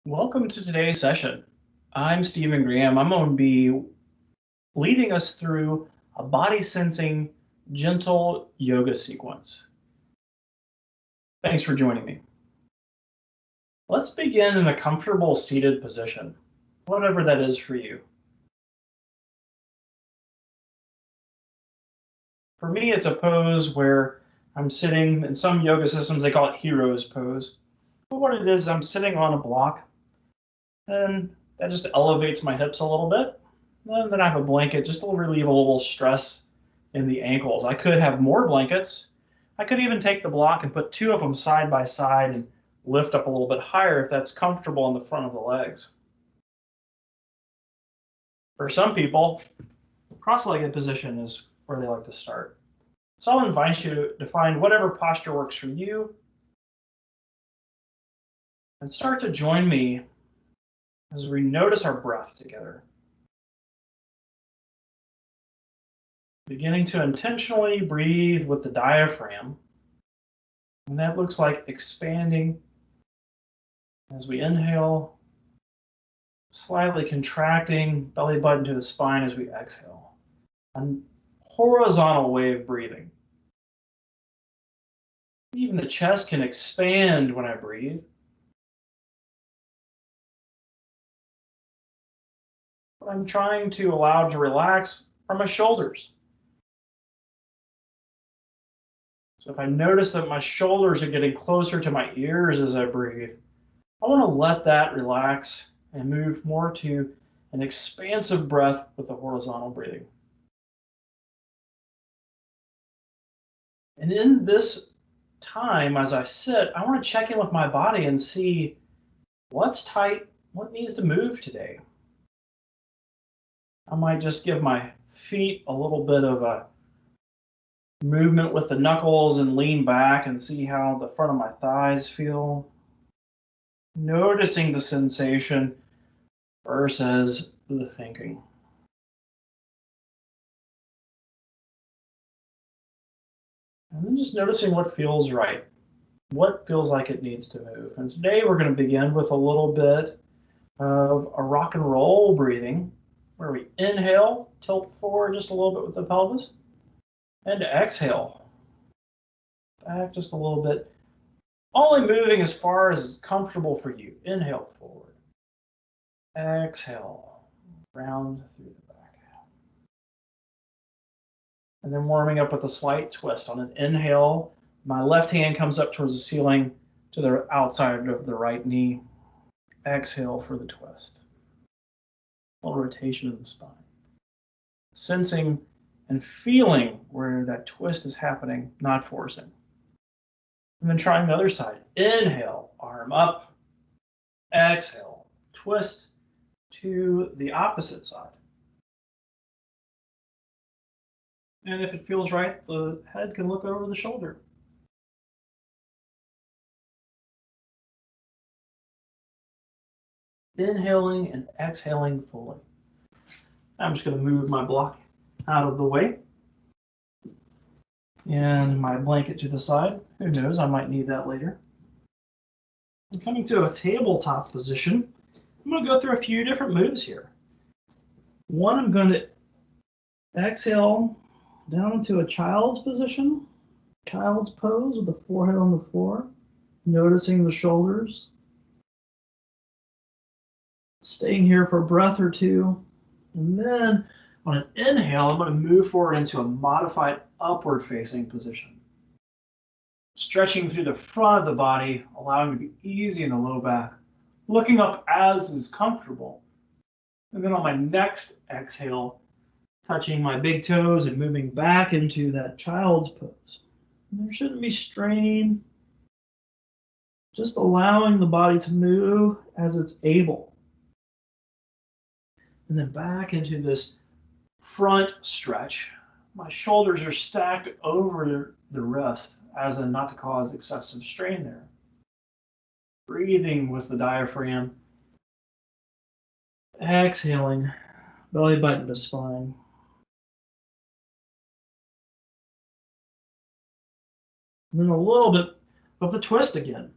Welcome to today's session. I'm Stephen Graham. I'm going to be leading us through a body sensing gentle yoga sequence. Thanks for joining me. Let's begin in a comfortable seated position, whatever that is for you. For me, it's a pose where I'm sitting. In some yoga systems, they call it hero's pose. But what it is, I'm sitting on a block, and that just elevates my hips a little bit. And then I have a blanket just to relieve a little stress in the ankles. I could have more blankets. I could even take the block and put two of them side by side and lift up a little bit higher if that's comfortable in the front of the legs. For some people, cross-legged position is where they like to start. So I'll invite you to find whatever posture works for you and start to join me as we notice our breath together. Beginning to intentionally breathe with the diaphragm. And that looks like expanding as we inhale, slightly contracting belly button to the spine as we exhale. A horizontal way of breathing. Even the chest can expand when I breathe. But I'm trying to allow to relax from my shoulders. So if I notice that my shoulders are getting closer to my ears as I breathe, I want to let that relax and move more to an expansive breath with the horizontal breathing. And in this time, as I sit, I want to check in with my body and see what's tight, what needs to move today. I might just give my feet a little bit of a movement with the knuckles and lean back and see how the front of my thighs feel. Noticing the sensation versus the thinking. And then just noticing what feels right, what feels like it needs to move. And today we're going to begin with a little bit of a rock and roll breathing, where we inhale, tilt forward just a little bit with the pelvis, and exhale, back just a little bit, only moving as far as is comfortable for you. Inhale forward, exhale, round through the back. And then warming up with a slight twist. On an inhale, my left hand comes up towards the ceiling to the outside of the right knee. Exhale for the twist. A little rotation of the spine. Sensing and feeling where that twist is happening, not forcing. And then trying the other side. Inhale, arm up. Exhale, twist to the opposite side. And if it feels right, the head can look over the shoulder. Inhaling and exhaling fully. I'm just going to move my block out of the way. And my blanket to the side. Who knows, I might need that later. I'm coming to a tabletop position. I'm going to go through a few different moves here. One, I'm going to exhale down into a child's position, child's pose with the forehead on the floor, noticing the shoulders. Staying here for a breath or two. And then on an inhale, I'm going to move forward into a modified upward facing position. Stretching through the front of the body, allowing to be easy in the low back, looking up as is comfortable. And then on my next exhale, touching my big toes and moving back into that child's pose. And there shouldn't be strain, just allowing the body to move as it's able. And then back into this front stretch. My shoulders are stacked over the wrist, as in not to cause excessive strain there. Breathing with the diaphragm. Exhaling, belly button to spine. And then a little bit of the twist again.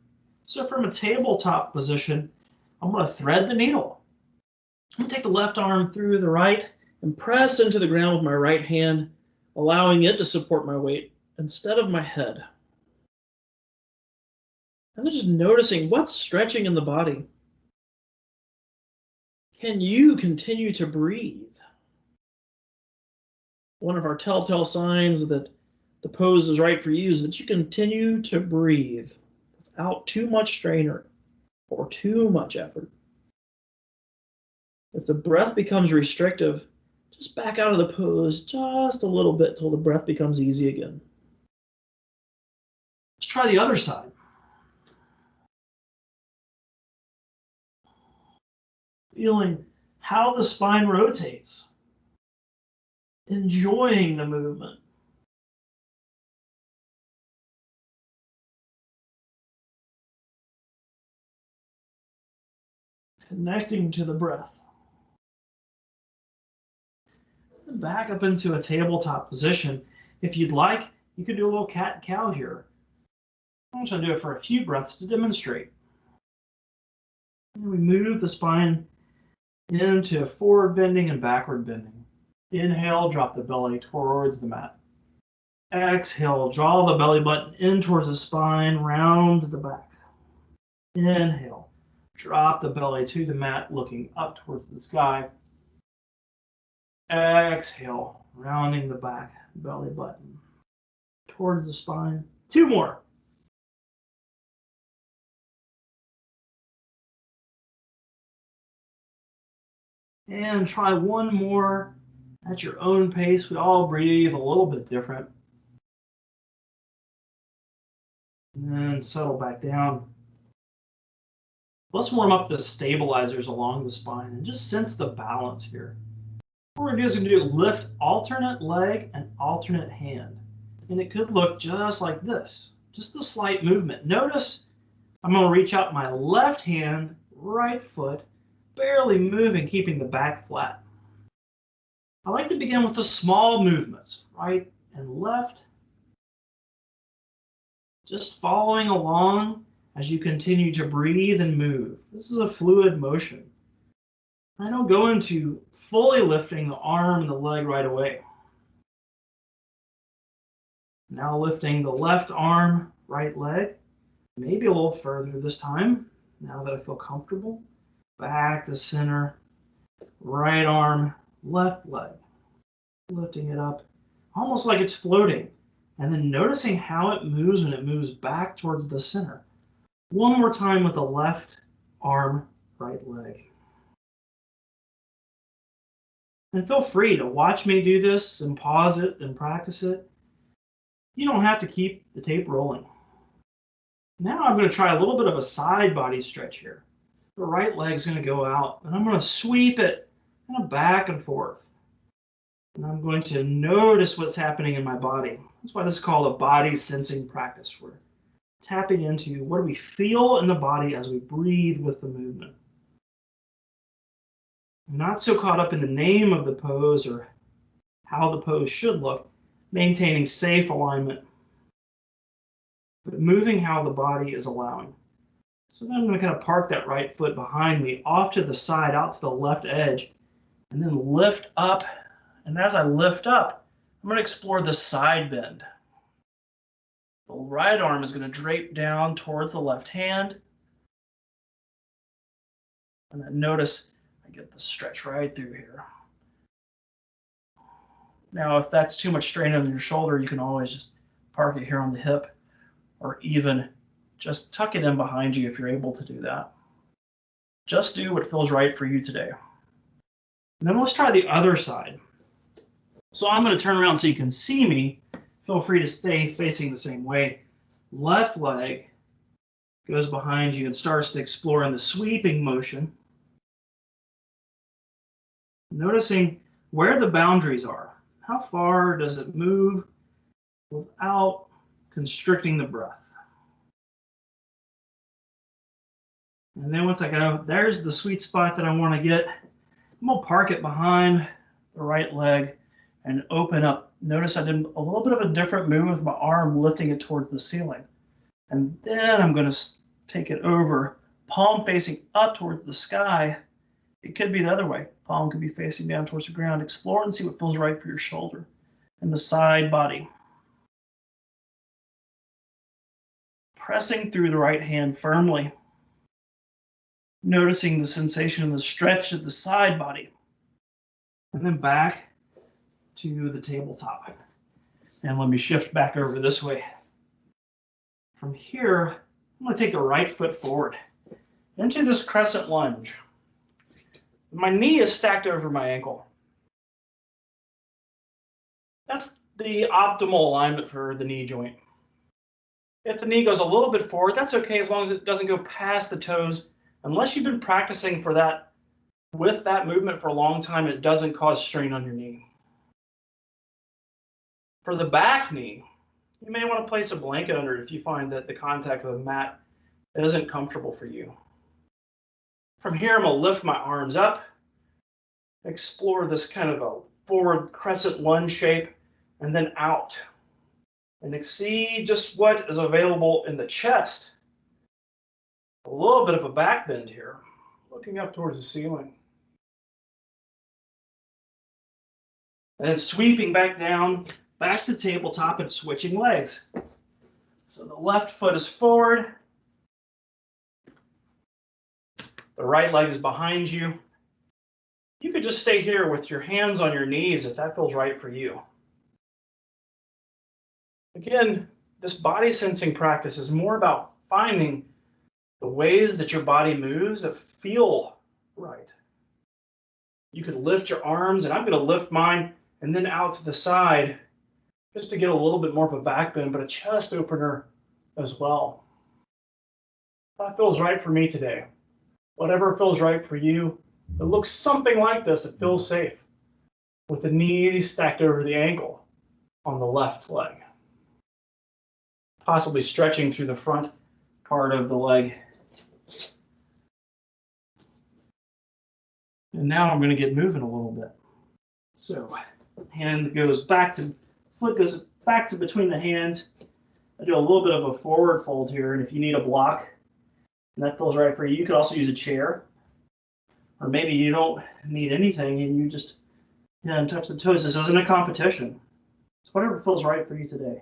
So from a tabletop position, I'm going to thread the needle. I'm going to take the left arm through the right and press into the ground with my right hand, allowing it to support my weight instead of my head. And then just noticing what's stretching in the body. Can you continue to breathe? One of our telltale signs that the pose is right for you is that you continue to breathe without too much strain or too much effort. If the breath becomes restrictive, just back out of the pose just a little bit till the breath becomes easy again. Let's try the other side. Feeling how the spine rotates. Enjoying the movement. Connecting to the breath. Back up into a tabletop position. If you'd like, you could do a little cat and cow here. I'm just going to do it for a few breaths to demonstrate. And we move the spine into forward bending and backward bending. Inhale, drop the belly towards the mat. Exhale, draw the belly button in towards the spine, round the back. Inhale, drop the belly to the mat, looking up towards the sky. Exhale, rounding the back, belly button towards the spine. 2 more. And try 1 more at your own pace. We all breathe a little bit different. And then settle back down. Let's warm up the stabilizers along the spine and just sense the balance here. What we're going to do is lift alternate leg and alternate hand. And it could look just like this, just a slight movement. Notice I'm going to reach out my left hand, right foot, barely moving, keeping the back flat. I like to begin with the small movements, right and left. Just following along as you continue to breathe and move. This is a fluid motion. I don't go into fully lifting the arm and the leg right away. Now lifting the left arm, right leg, maybe a little further this time, now that I feel comfortable. Back to center, right arm, left leg. Lifting it up, almost like it's floating. And then noticing how it moves when it moves back towards the center. 1 more time with the left arm, right leg. And feel free to watch me do this and pause it and practice it. You don't have to keep the tape rolling. Now I'm going to try a little bit of a side body stretch here. The right leg's going to go out, and I'm going to sweep it kind of back and forth. And I'm going to notice what's happening in my body. That's why this is called a body sensing practice. We're tapping into what do we feel in the body as we breathe with the movement. I'm not so caught up in the name of the pose or how the pose should look, maintaining safe alignment, but moving how the body is allowing. So then I'm going to kind of park that right foot behind me off to the side, out to the left edge, and then lift up. And as I lift up, I'm going to explore the side bend. The right arm is going to drape down towards the left hand. And then notice I get the stretch right through here. Now, if that's too much strain on your shoulder, you can always just park it here on the hip, or even just tuck it in behind you if you're able to do that. Just do what feels right for you today. And then let's try the other side. So I'm going to turn around so you can see me. Feel free to stay facing the same way. Left leg goes behind you and starts to explore in the sweeping motion. Noticing where the boundaries are. How far does it move without constricting the breath? And then once I go, there's the sweet spot that I want to get. I'm going to park it behind the right leg and open up. Notice I did a little bit of a different move with my arm, lifting it towards the ceiling. And then I'm going to take it over, palm facing up towards the sky. It could be the other way. Palm could be facing down towards the ground. Explore and see what feels right for your shoulder and the side body. Pressing through the right hand firmly. Noticing the sensation of the stretch of the side body. And then back to the tabletop. And let me shift back over this way. From here, I'm going to take the right foot forward into this crescent lunge. My knee is stacked over my ankle. That's the optimal alignment for the knee joint. If the knee goes a little bit forward, that's okay as long as it doesn't go past the toes. Unless you've been practicing for that with that movement for a long time, it doesn't cause strain on your knee. For the back knee, you may want to place a blanket under it if you find that the contact with a mat isn't comfortable for you. From here, I'm going to lift my arms up, explore this kind of a forward crescent lunge shape, and then out. And see just what is available in the chest. A little bit of a back bend here, looking up towards the ceiling. And then sweeping back down, back to tabletop and switching legs. So the left foot is forward. The right leg is behind you. You could just stay here with your hands on your knees if that feels right for you. Again, this body sensing practice is more about finding the ways that your body moves that feel right. You could lift your arms, and I'm going to lift mine and then out to the side just to get a little bit more of a back bend, but a chest opener as well. That feels right for me today. Whatever feels right for you, it looks something like this. It feels safe with the knees stacked over the ankle on the left leg. Possibly stretching through the front part of the leg. And now I'm going to get moving a little bit. So hand goes back to, foot goes back to between the hands. I do a little bit of a forward fold here, and if you need a block, and that feels right for you, you could also use a chair. Or maybe you don't need anything and you just touch the toes. This isn't a competition. It's whatever feels right for you today.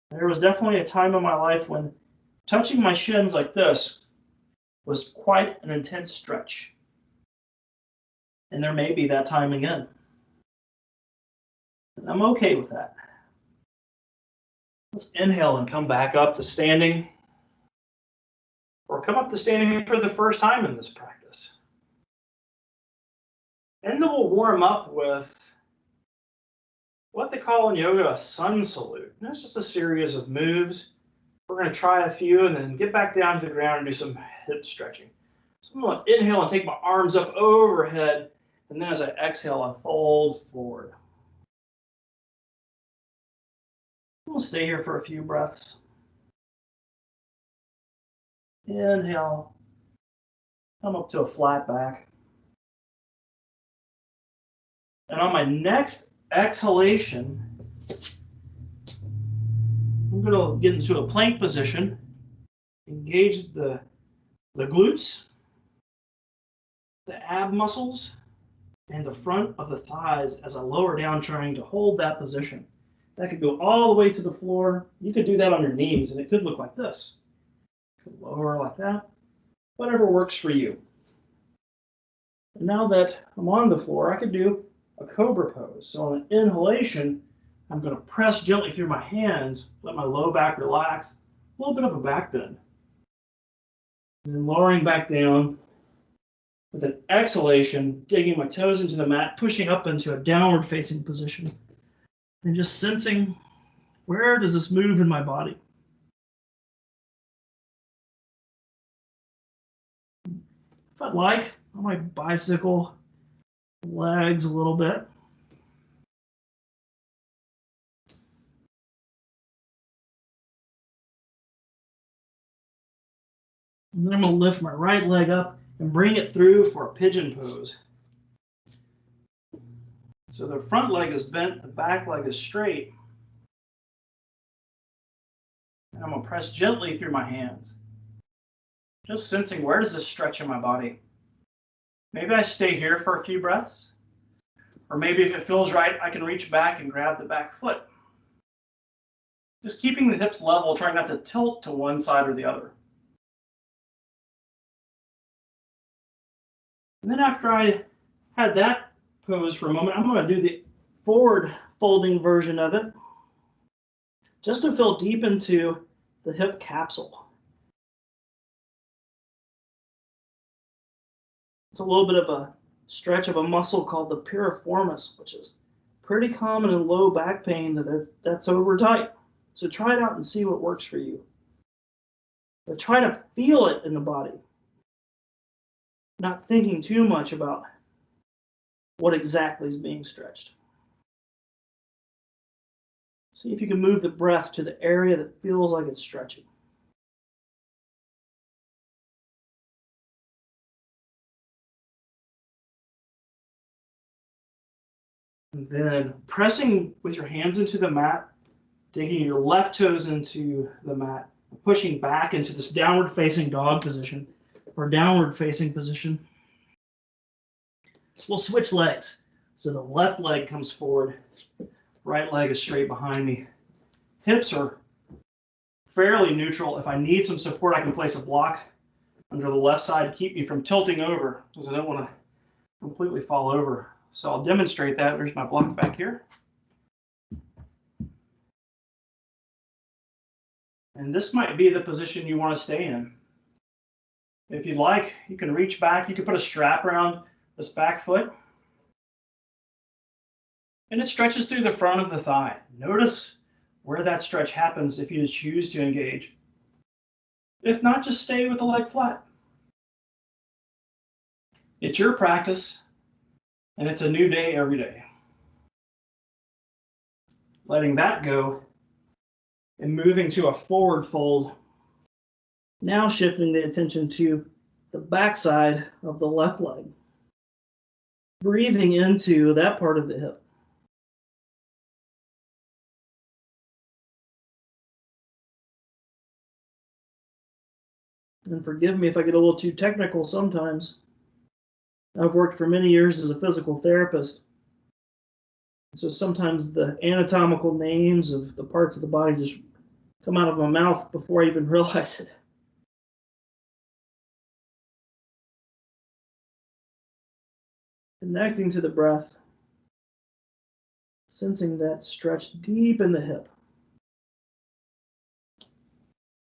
There was definitely a time in my life when touching my shins like this was quite an intense stretch. And there may be that time again. And I'm okay with that. Let's inhale and come back up to standing. Or come up to standing for the first time in this practice. And then we'll warm up with what they call in yoga a sun salute. And that's just a series of moves. We're going to try a few and then get back down to the ground and do some hip stretching. So I'm going to inhale and take my arms up overhead. And then as I exhale, I fold forward. We'll stay here for a few breaths. Inhale. Come up to a flat back. And on my next exhalation, I'm going to get into a plank position. Engage the glutes, the ab muscles, and the front of the thighs as I lower down, trying to hold that position. That could go all the way to the floor. You could do that on your knees, and it could look like this. Could lower like that. Whatever works for you. And now that I'm on the floor, I could do a cobra pose. So on an inhalation, I'm going to press gently through my hands, let my low back relax, a little bit of a back bend. And then lowering back down with an exhalation, digging my toes into the mat, pushing up into a downward facing position. And just sensing, where does this move in my body? If I'd like, I might bicycle legs a little bit. And then I'm going to lift my right leg up and bring it through for a pigeon pose. So the front leg is bent, the back leg is straight. And I'm going to press gently through my hands. Just sensing, where does this stretch in my body? Maybe I stay here for a few breaths, or maybe if it feels right, I can reach back and grab the back foot. Just keeping the hips level, trying not to tilt to one side or the other. And then after I had that pose for a moment, I'm going to do the forward folding version of it, just to feel deep into the hip capsule. It's a little bit of a stretch of a muscle called the piriformis, which is pretty common in low back pain that's over tight. So try it out and see what works for you. But try to feel it in the body, not thinking too much about what exactly is being stretched. See if you can move the breath to the area that feels like it's stretching. And then pressing with your hands into the mat, digging your left toes into the mat, pushing back into this downward facing dog position or downward facing position. We'll switch legs. So the left leg comes forward, right leg is straight behind me. Hips are fairly neutral. If I need some support, I can place a block under the left side to keep me from tilting over, because I don't want to completely fall over. So I'll demonstrate that. There's my block back here. And this might be the position you want to stay in. If you'd like, you can reach back. You can put a strap around this back foot. And it stretches through the front of the thigh. Notice where that stretch happens if you choose to engage. If not, just stay with the leg flat. It's your practice, and it's a new day every day. Letting that go and moving to a forward fold. Now shifting the attention to the backside of the left leg. Breathing into that part of the hip. And forgive me if I get a little too technical sometimes. I've worked for many years as a physical therapist. So sometimes the anatomical names of the parts of the body just come out of my mouth before I even realize it. Connecting to the breath, sensing that stretch deep in the hip.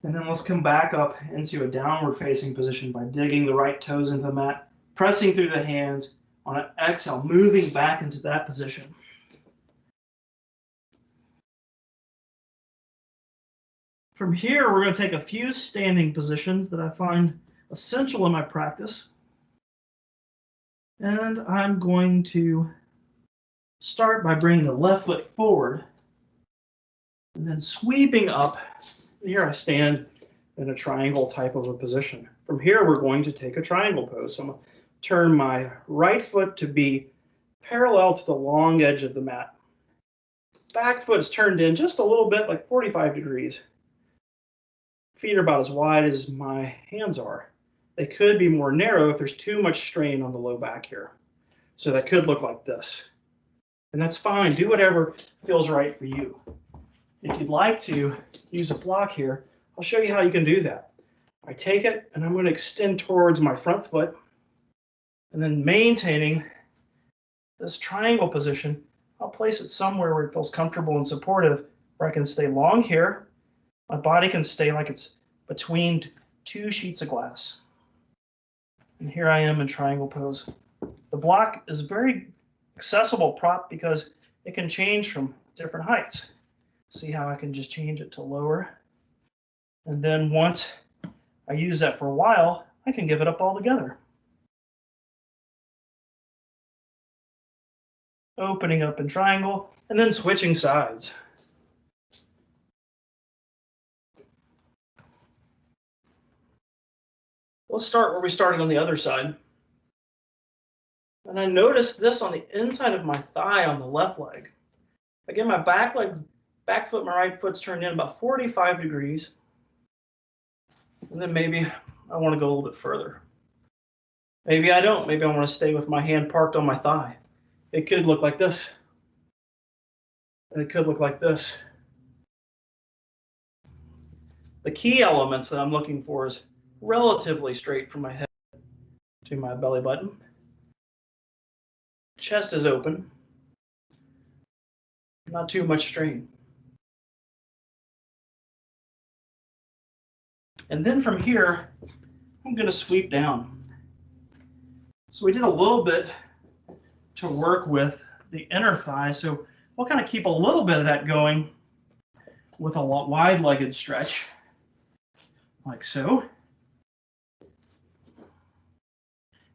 And then let's come back up into a downward facing position by digging the right toes into the mat, pressing through the hands. On an exhale, moving back into that position. From here, we're going to take a few standing positions that I find essential in my practice. And I'm going to start by bringing the left foot forward and then sweeping up. Here I stand in a triangle type of a position. From here, we're going to take a triangle pose. So I'm going to turn my right foot to be parallel to the long edge of the mat. Back foot is turned in just a little bit, like 45 degrees. Feet are about as wide as my hands are. They could be more narrow if there's too much strain on the low back here. So that could look like this. And that's fine. Do whatever feels right for you. If you'd like to use a block here, I'll show you how you can do that. I take it and I'm going to extend towards my front foot, and then maintaining this triangle position, I'll place it somewhere where it feels comfortable and supportive, where I can stay long here. My body can stay like it's between two sheets of glass. And here I am in triangle pose. The block is a very accessible prop because it can change from different heights. See how I can just change it to lower. And then once I use that for a while, I can give it up altogether. Opening up in triangle and then switching sides. Let's start where we started on the other side. And I noticed this on the inside of my thigh on the left leg. Again, my back foot, my right foot's turned in about 45 degrees. And then maybe I want to go a little bit further. Maybe I don't. Maybe I want to stay with my hand parked on my thigh. It could look like this. It could look like this. The key elements that I'm looking for is relatively straight from my head to my belly button. Chest is open. Not too much strain. And then from here, I'm going to sweep down. So we did a little bit to work with the inner thigh. So we'll kind of keep a little bit of that going with a wide-legged stretch, like so.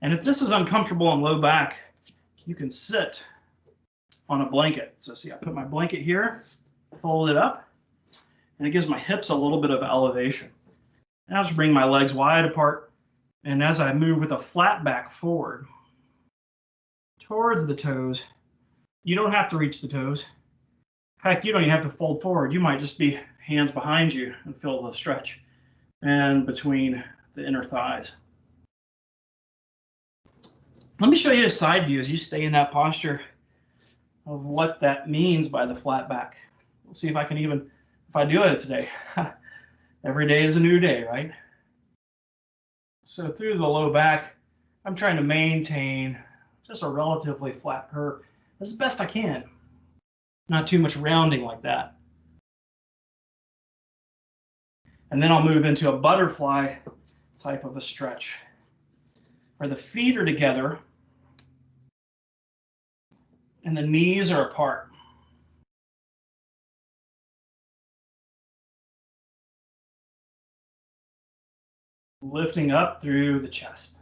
And if this is uncomfortable in low back, you can sit on a blanket. So see, I put my blanket here, fold it up, and it gives my hips a little bit of elevation. And I'll just bring my legs wide apart. And as I move with a flat back forward towards the toes, you don't have to reach the toes. Heck, you don't even have to fold forward. You might just be hands behind you and feel the stretch and between the inner thighs. Let me show you a side view as you stay in that posture of what that means by the flat back. We'll see if I can even, if I do it today. Every day is a new day, right? So through the low back, I'm trying to maintain just a relatively flat curve as best I can. Not too much rounding like that. And then I'll move into a butterfly type of a stretch where the feet are together and the knees are apart. Lifting up through the chest.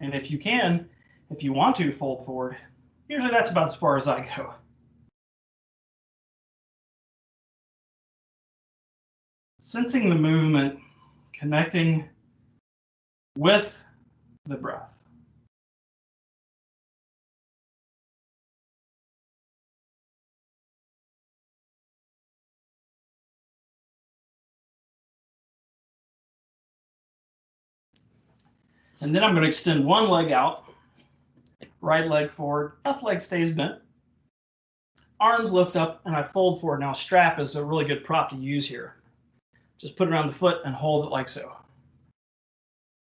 And if you can, if you want to fold forward, usually that's about as far as I go. Sensing the movement, connecting with the breath. And then I'm going to extend one leg out, right leg forward, left leg stays bent. Arms lift up and I fold forward. Now strap is a really good prop to use here. Just put it around the foot and hold it like so.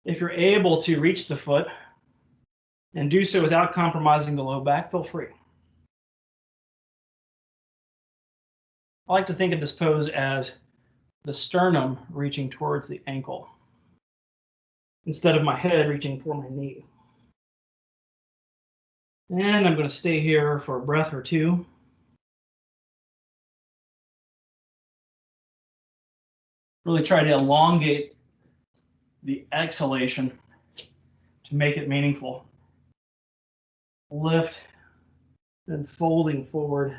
If you're able to reach the foot and do so without compromising the low back, feel free. I like to think of this pose as the sternum reaching towards the ankle instead of my head reaching for my knee. And I'm going to stay here for a breath or two. Really try to elongate the exhalation to make it meaningful. Lift and folding forward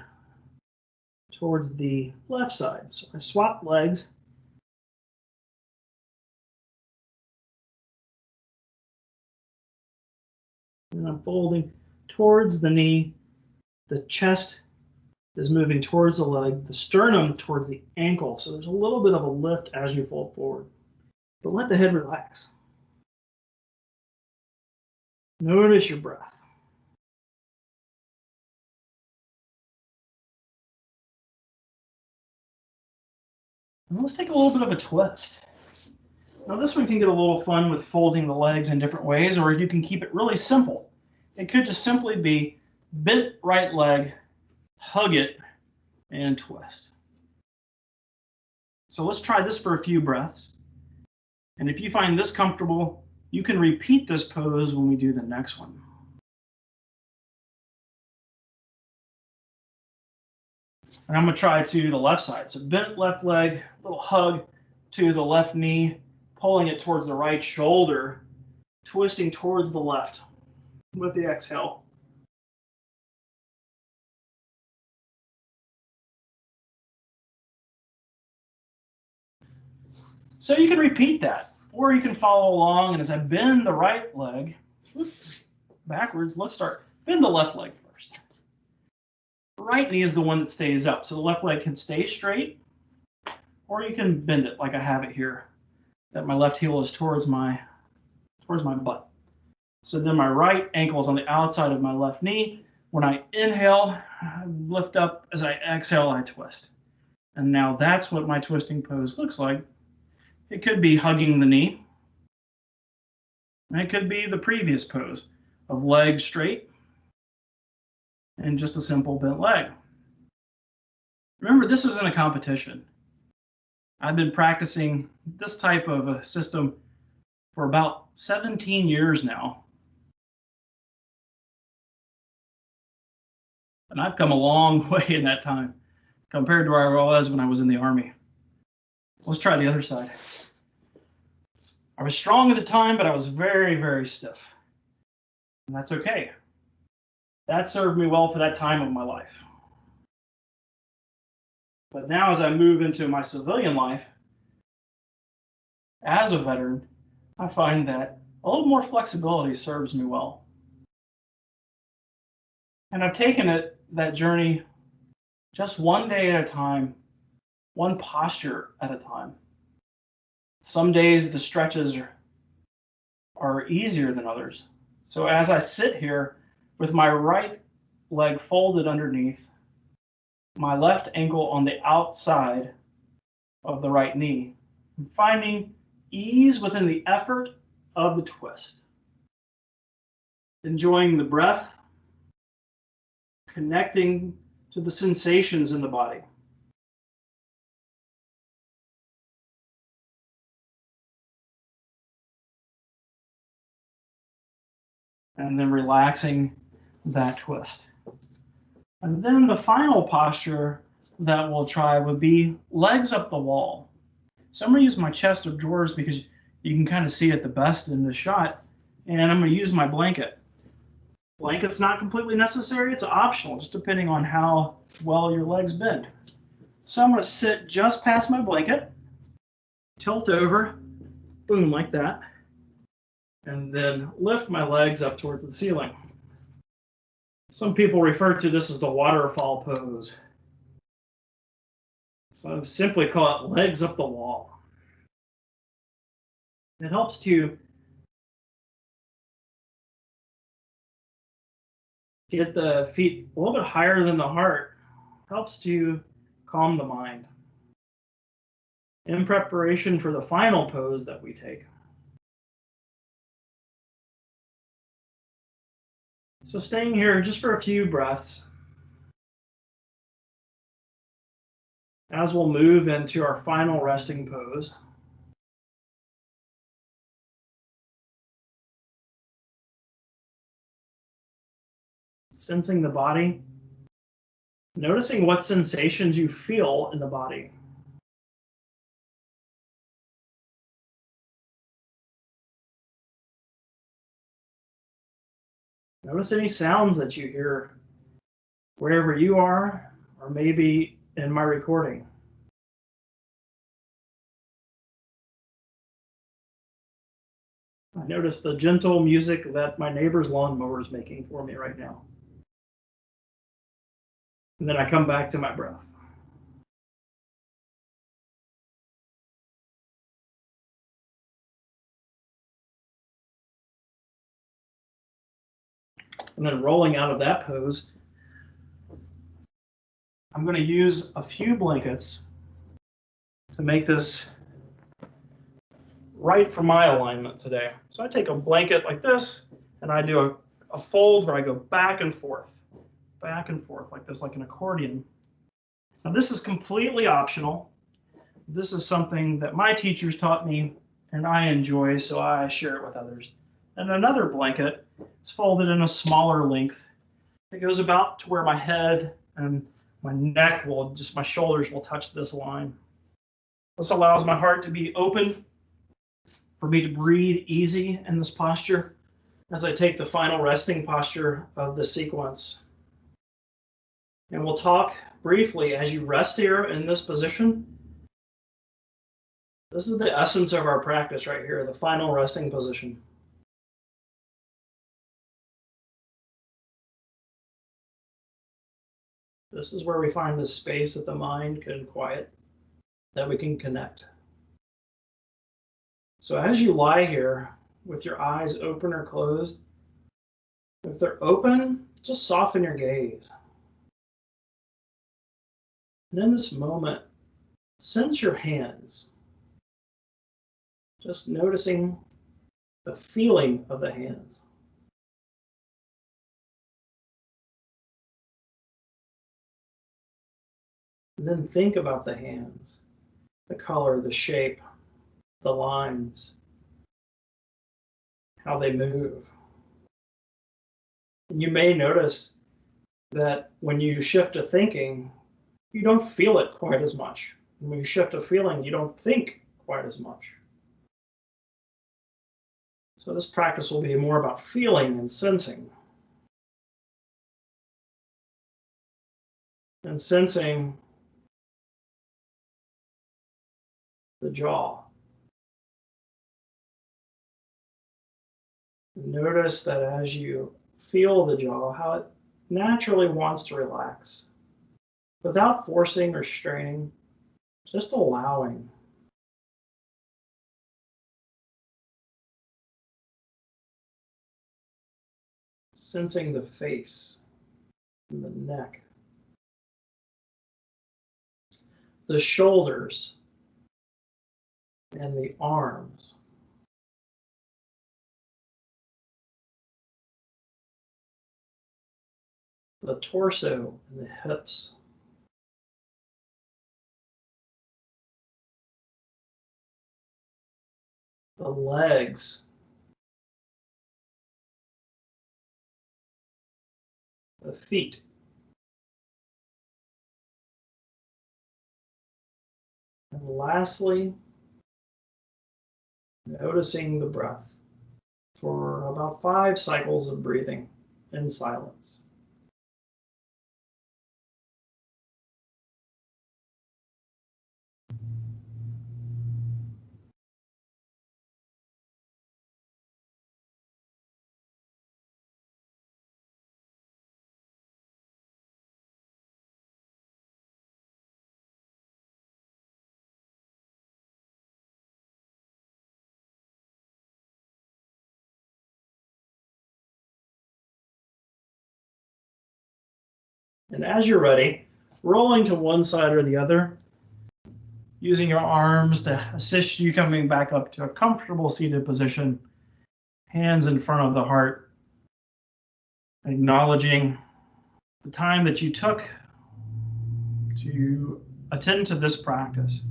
towards the left side. So I swap legs. And I'm folding towards the knee. The chest is moving towards the leg, the sternum towards the ankle. So there's a little bit of a lift as you fold forward. But let the head relax. Notice your breath. And let's take a little bit of a twist. Now this one can get a little fun with folding the legs in different ways, or you can keep it really simple. It could just simply be bent right leg, hug it, and twist. So let's try this for a few breaths. And if you find this comfortable, you can repeat this pose when we do the next one. And I'm going to try to the left side. So bent left leg, little hug to the left knee, pulling it towards the right shoulder, twisting towards the left with the exhale. So you can repeat that, or you can follow along, and as I bend the right leg backwards, let's start. Bend the left leg first. The right knee is the one that stays up, so the left leg can stay straight, or you can bend it like I have it here that my left heel is towards my butt. So then my right ankle is on the outside of my left knee. When I inhale, I lift up. As I exhale, I twist. And now that's what my twisting pose looks like. It could be hugging the knee. And it could be the previous pose of legs straight and just a simple bent leg. Remember, this isn't a competition. I've been practicing this type of a system for about 17 years now. And I've come a long way in that time compared to where I was when I was in the Army. Let's try the other side. I was strong at the time, but I was very, very stiff. And that's okay. That served me well for that time of my life. But now as I move into my civilian life, as a veteran, I find that a little more flexibility serves me well. And I've taken that journey just one day at a time, one posture at a time. Some days the stretches are easier than others. So as I sit here with my right leg folded underneath, my left ankle on the outside of the right knee, I'm finding ease within the effort of the twist. Enjoying the breath, connecting to the sensations in the body. And then relaxing that twist. And then the final posture that we'll try would be legs up the wall. So I'm going to use my chest of drawers because you can kind of see it the best in this shot. And I'm going to use my blanket. Blanket's not completely necessary. It's optional, just depending on how well your legs bend. So I'm going to sit just past my blanket, tilt over, boom, like that, and then lift my legs up towards the ceiling. Some people refer to this as the waterfall pose. So I simply call it legs up the wall. It helps to get the feet a little bit higher than the heart, helps to calm the mind. In preparation for the final pose that we take. So staying here just for a few breaths as we'll move into our final resting pose. Sensing the body, noticing what sensations you feel in the body. Notice any sounds that you hear wherever you are, or maybe in my recording. I notice the gentle music that my neighbor's lawnmower is making for me right now. And then I come back to my breath. And then rolling out of that pose, I'm going to use a few blankets to make this right for my alignment today. So I take a blanket like this, and I do a fold where I go back and forth like this, like an accordion. Now this is completely optional. This is something that my teachers taught me and I enjoy, so I share it with others. And another blanket is folded in a smaller length. It goes about to where my head and my neck my shoulders will touch this line. This allows my heart to be open, for me to breathe easy in this posture as I take the final resting posture of the sequence. And we'll talk briefly as you rest here in this position. This is the essence of our practice right here, the final resting position. This is where we find the space that the mind can quiet, that we can connect. So as you lie here with your eyes open or closed, if they're open, just soften your gaze. And in this moment, sense your hands, just noticing the feeling of the hands. And then think about the hands, the color, the shape, the lines, how they move. And you may notice that when you shift to thinking, you don't feel it quite as much. And when you shift to feeling, you don't think quite as much. So this practice will be more about feeling and sensing. And sensing the jaw. Notice that as you feel the jaw, how it naturally wants to relax without forcing or straining, just allowing. Sensing the face and the neck, the shoulders and the arms, the torso and the hips, the legs, the feet, and lastly, noticing the breath for about 5 cycles of breathing in silence. And as you're ready, rolling to one side or the other, using your arms to assist you coming back up to a comfortable seated position, hands in front of the heart, acknowledging the time that you took to attend to this practice.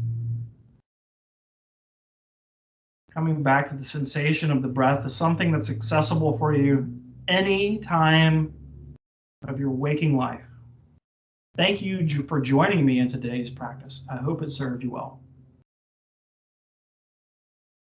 Coming back to the sensation of the breath is something that's accessible for you any time of your waking life. Thank you for joining me in today's practice. I hope it served you well.